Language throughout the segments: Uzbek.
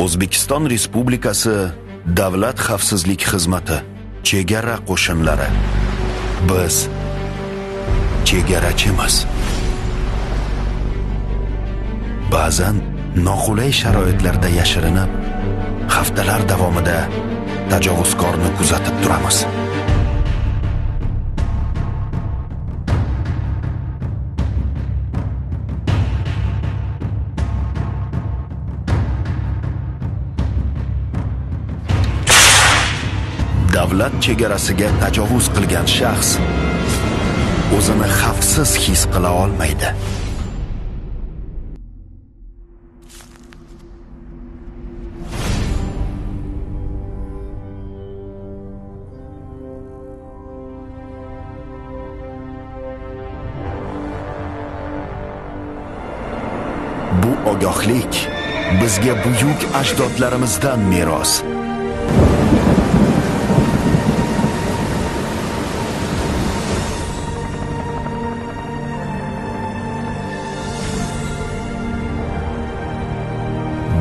O'zbekiston Respublikasi Davlat xavfsizlik xizmati chegara qo'shinlari. Biz chegarachimiz. Ba'zan noqulay sharoitlarda yashirinib, haftalar davomida tajovuzkorni kuzatib turamiz. Davlat chegarasiga tajovuz qilgan shaxs o'zini xavfsiz his qila olmaydi. Bu ogohlik bizga buyuk ajdodlarimizdan meros.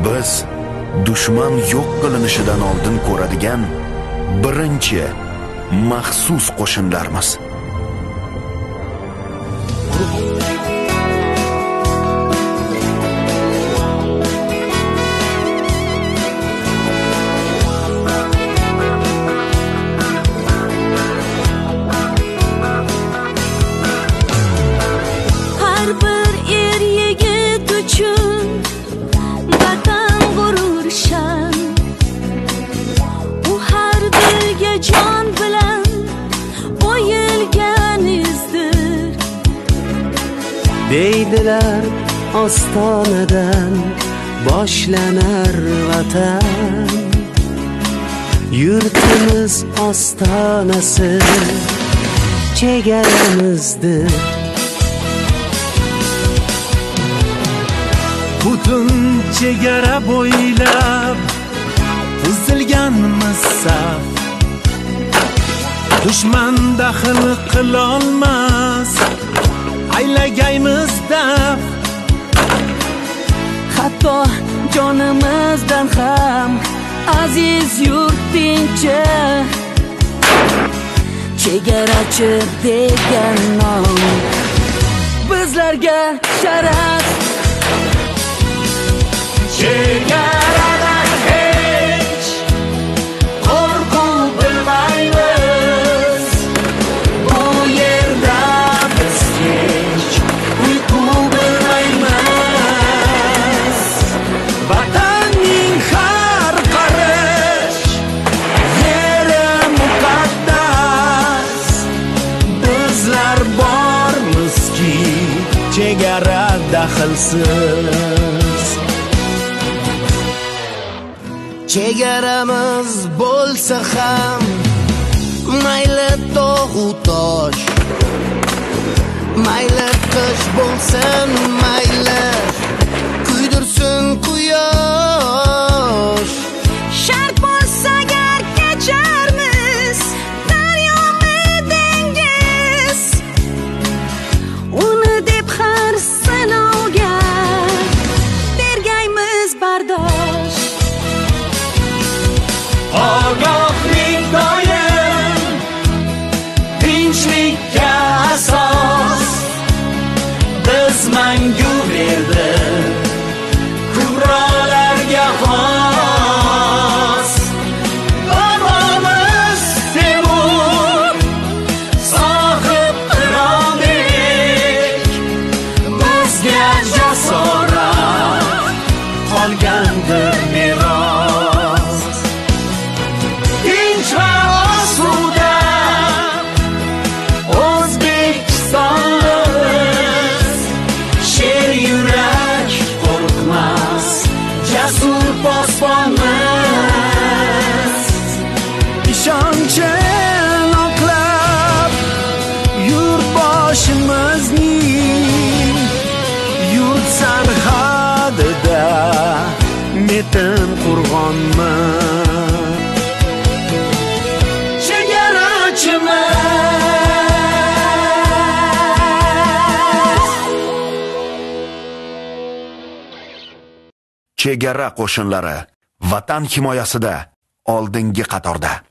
Biz dushman yo'q qilinishidan oldin ko'radigan birinchi maxsus qo'shinlarmiz. Har bir er yigit uchun vatan g'urur shan. U har dilga jon bilan o'yilgan izdir. Deydilar ostonadan boshlanar vatan. Yurtimiz ostonasi chegaramizdir. Butun chegara bo'ylab tuzilganmiz saf. Dushman daxl qilolmas aylagaymiz daf. Hatto jonimizdan ham aziz yurtincha. Chegarachi degan nom bizlarga sharaf. Chegaradan hech qo'rquv bilmaymiz. Bu yerda biz hech uyqu bilmaymiz. Vatanning har qarish yeri muqaddas. Bizlar bormizki chegara daxlsiz. Chegaramiz bo'lsa ham mayli tog'u tosh, mayli qish bo'lsin, mayli kuydirsin quyosh. Shart bo'lsa agar kecharmiz daryomi dengiz. Uni deb har sinovga bergaymiz bardosh. Ogohlik doim tinchlikka asos. Biz mangu berdi kubrolarga xos. Bobomiz Temur sohib irodek, bizga jasorat qolgandir meros. Tinch va osuda O'zbekistonimiz, sher yurak qo'rqmas, jasur posbonimiz. Ishonchim oqlab yurtboshimizning yurt sarhadida metin qo'rg'onman. Chegara qo'shinlari vatan himoyasida oldingi qatorda.